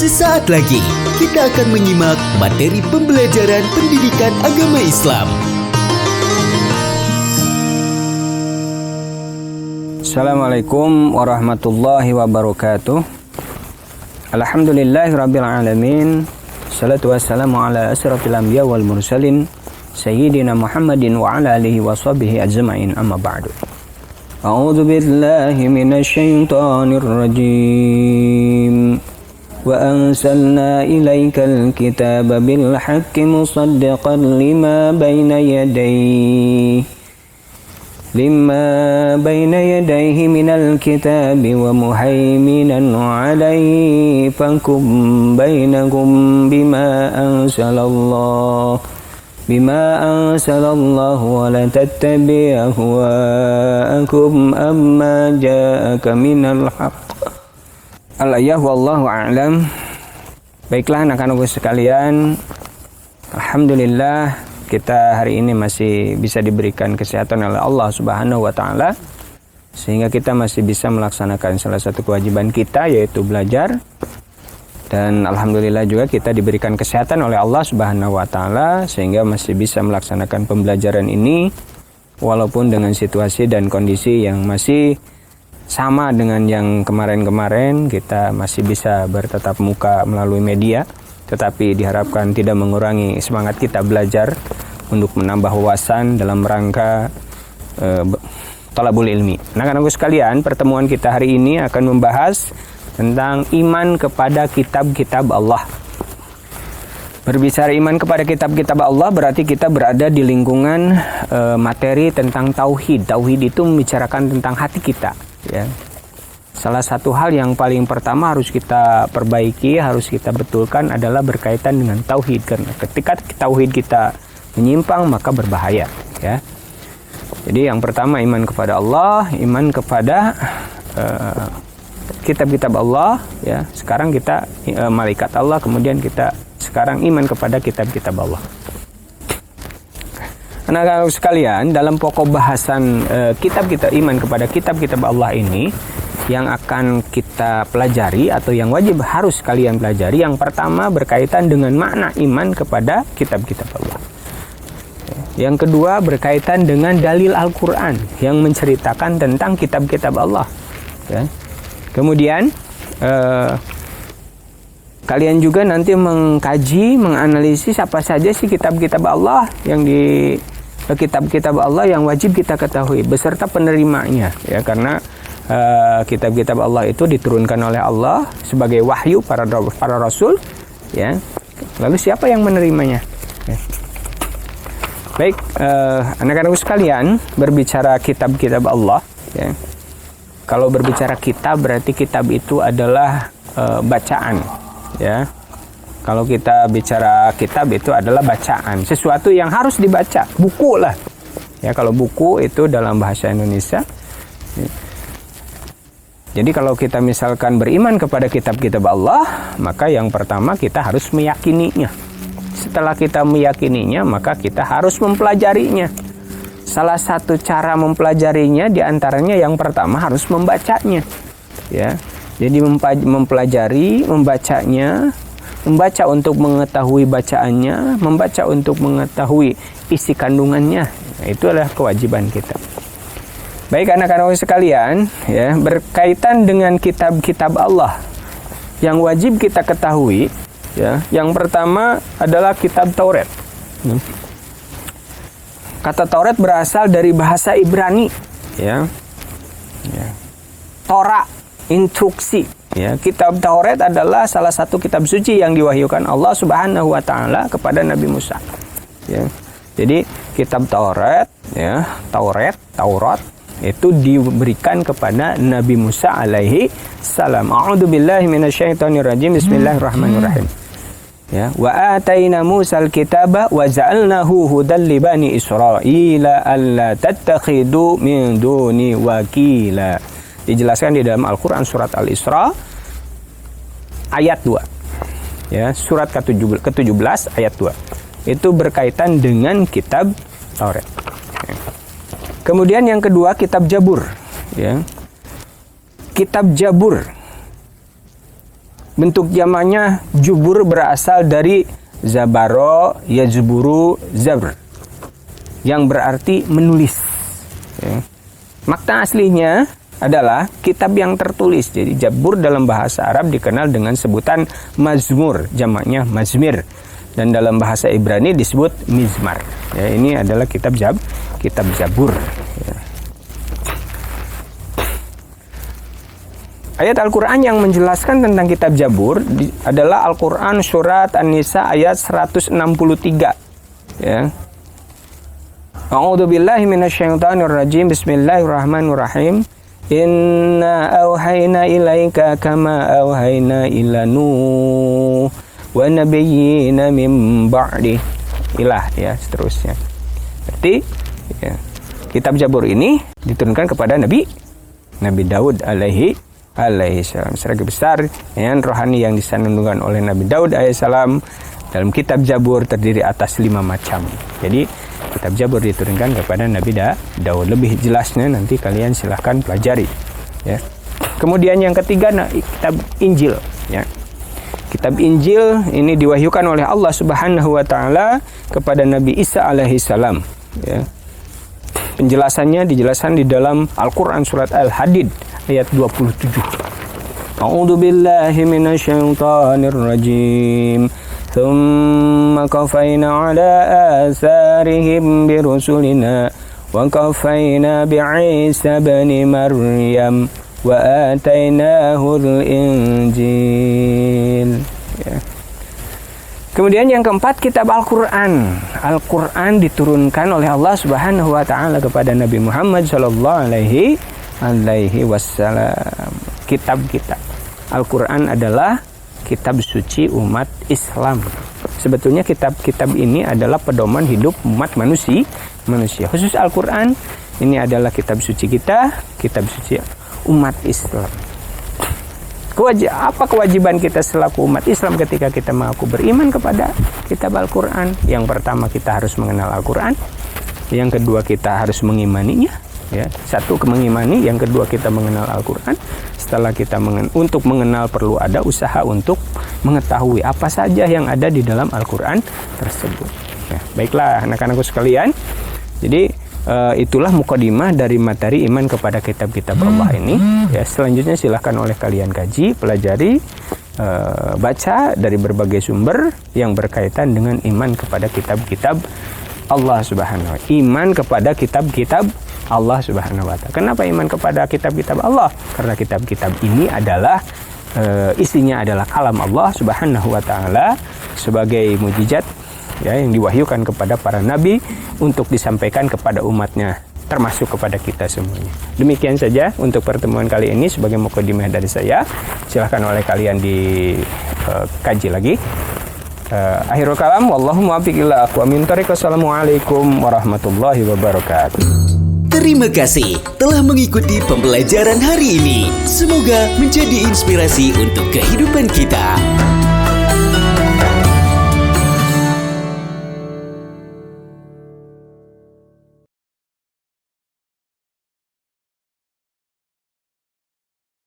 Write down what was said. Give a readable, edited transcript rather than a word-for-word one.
Sesaat lagi kita akan menyimak materi pembelajaran pendidikan agama Islam. Assalamualaikum warahmatullahi wabarakatuh. Alhamdulillahirabbil alamin. Salatu wassalamu ala asrafil anbiya wal mursalin sayyidina Muhammadin wa ala alihi washabihi ajma'in, amma ba'du. A'udzu billahi minasy syaithanir rajim. Wa anzalna ilaikal kitaba bil haqqi musaddiqan lima baina yadayhi minal kitabi wa muhaiminan 'alaihi fakum bainakum bima anzalallahu wa la tattabi' ahwa'akum amma ja'aka minal haqq. Al-ayah wallahu a'lam. Baiklah anak-anakku sekalian, alhamdulillah kita hari ini masih bisa diberikan kesehatan oleh Allah Subhanahu wa taala sehingga kita masih bisa melaksanakan salah satu kewajiban kita, yaitu belajar. Dan alhamdulillah juga kita diberikan kesehatan oleh Allah Subhanahu wa taala sehingga masih bisa melaksanakan pembelajaran ini walaupun dengan situasi dan kondisi yang masih sama dengan yang kemarin-kemarin. Kita masih bisa bertatap muka melalui media, tetapi diharapkan tidak mengurangi semangat kita belajar untuk menambah wawasan dalam rangka thalabul ilmi. Anak-anakku sekalian, pertemuan kita hari ini akan membahas tentang iman kepada kitab-kitab Allah. Berbicara iman kepada kitab-kitab Allah berarti kita berada di lingkungan materi tentang tauhid. Tauhid itu membicarakan tentang hati kita, ya. Salah satu hal yang paling pertama harus kita perbaiki, harus kita betulkan adalah berkaitan dengan tauhid, karena ketika tauhid kita menyimpang maka berbahaya, ya. Jadi yang pertama iman kepada Allah, iman kepada kitab-kitab Allah, ya. Sekarang kita malaikat Allah, kemudian kita sekarang iman kepada kitab-kitab Allah. Anak-anak sekalian, dalam pokok bahasan kitab-kitab iman kepada kitab-kitab Allah ini yang akan kita pelajari atau yang wajib harus kalian pelajari, yang pertama berkaitan dengan makna iman kepada kitab-kitab Allah. Yang kedua berkaitan dengan dalil Al-Quran yang menceritakan tentang kitab-kitab Allah, ya. Kemudian kalian juga nanti mengkaji, menganalisis apa saja sih kitab-kitab Allah yang di kitab-kitab Allah yang wajib kita ketahui beserta penerimanya, ya, karena kitab-kitab Allah itu diturunkan oleh Allah sebagai wahyu para rasul, ya. Lalu siapa yang menerimanya? Ya. Baik, anak-anakku sekalian, berbicara kitab-kitab Allah, ya. Kalau berbicara kitab berarti kitab itu adalah bacaan, ya. Kalau kita bicara kitab itu adalah bacaan, sesuatu yang harus dibaca, buku lah, ya. Kalau buku itu dalam bahasa Indonesia, ya. Jadi kalau kita misalkan beriman kepada kitab-kitab Allah, maka yang pertama kita harus meyakininya. Setelah kita meyakininya, maka kita harus mempelajarinya. Salah satu cara mempelajarinya diantaranya yang pertama harus membacanya, ya. Jadi mempelajari, membacanya, membaca untuk mengetahui bacaannya, membaca untuk mengetahui isi kandungannya. Nah, itu adalah kewajiban kita. Baik anak-anak sekalian, ya, berkaitan dengan kitab-kitab Allah yang wajib kita ketahui, ya. Yang pertama adalah kitab Taurat. Kata Taurat berasal dari bahasa Ibrani, ya. Torah, instruksi, ya. Kitab Taurat adalah salah satu kitab suci yang diwahyukan Allah Subhanahu wa taala kepada Nabi Musa, ya. Jadi kitab Taurat, ya, Taurat itu diberikan kepada Nabi Musa alaihi salam. A'udzubillahi minasyaitonirrajim. Bismillahirrahmanirrahim. Ya, wa ataina Musal kitaba wa ja'alnahu hudan li bani Israila alla tattakhidu min duni wakila. Dijelaskan di dalam Al-Qur'an surat Al-Isra ayat 2. Ya, surat ke-17 ayat 2. Itu berkaitan dengan kitab Taurat. Kemudian yang kedua kitab Jabur, ya. Kitab Jabur Bentuk jamaknya jubur berasal dari zabaro, yazburu, zabr, yang berarti menulis. Ya. Makna aslinya adalah kitab yang tertulis. Jadi jabur dalam bahasa Arab dikenal dengan sebutan mazmur, jamaknya mazmir. Dan dalam bahasa Ibrani disebut mizmar. Ya, ini adalah kitab Zabur. Ya. Ayat Al-Quran yang menjelaskan tentang kitab Zabur adalah Al-Quran surat An-Nisa ayat 163. Ya. A'udzu billahi minasyaitonir rajim. Bismillahirrahmanirrahim. Inna auhayna ilaika kama auhayna ila Nuh wa nabiyyina min ba'di. Ilah, ya, seterusnya. Berarti ya, kitab Zabur ini diturunkan kepada Nabi Daud alaihi salam. Sebagai besar yang rohani yang disandarkan oleh Nabi Daud alaihissalam dalam kitab Zabur terdiri atas 5 macam. Jadi kitab Zabur diturunkan kepada Nabi Daud. Lebih jelasnya nanti kalian silahkan pelajari. Ya. Kemudian yang ketiga, kitab Injil. Ya. Kitab Injil ini diwahyukan oleh Allah Subhanahu wa taala kepada Nabi Isa alaihissalam. Ya. Penjelasannya dijelaskan di dalam Al-Quran surat Al-Hadid ayat 27. A'udzu billahi minasyaitonir rajim. Tsumma qafaina 'ala atharihim bi rusulina wa qafaina bi Isa ibn Maryam wa atainahu al-Injil. Ya. Kemudian yang keempat, kitab Al-Quran. Al-Quran diturunkan oleh Allah Subhanahu wa taala kepada Nabi Muhammad sallallahu alaihi wasallam. Kitab-kitab Al-Quran adalah kitab suci umat Islam. Sebetulnya kitab-kitab ini adalah pedoman hidup umat manusia. Khusus Al-Quran ini adalah kitab suci kita, kitab suci umat Islam. Apa kewajiban kita selaku umat Islam ketika kita mengaku beriman kepada kitab Al-Quran? Yang pertama, kita harus mengenal Al-Quran. Yang kedua, kita harus mengimaninya. Ya, satu, mengimani. Yang kedua, kita mengenal Al-Quran. Setelah kita untuk mengenal, perlu ada usaha untuk mengetahui apa saja yang ada di dalam Al-Quran tersebut. Ya, baiklah anak-anakku sekalian. Jadi itulah mukadimah dari materi iman kepada kitab-kitab Allah ini. Ya, selanjutnya silahkan oleh kalian kaji, pelajari, baca dari berbagai sumber yang berkaitan dengan iman kepada kitab-kitab Allah Subhanahu wa taala. Iman kepada kitab-kitab Allah Subhanahu wa taala. Kenapa iman kepada kitab-kitab Allah? Karena kitab-kitab ini adalah isinya adalah kalam Allah Subhanahu wa taala sebagai mukjizat, ya, yang diwahyukan kepada para nabi untuk disampaikan kepada umatnya, termasuk kepada kita semuanya. Demikian saja untuk pertemuan kali ini sebagai mukadimah dari saya. Silahkan oleh kalian dikaji lagi. Akhirul kalam, wallahu muwaffiq ila aqwamit thoriq. Wassalamualaikum warahmatullahi wabarakatuh. Terima kasih telah mengikuti pembelajaran hari ini. Semoga menjadi inspirasi untuk kehidupan kita.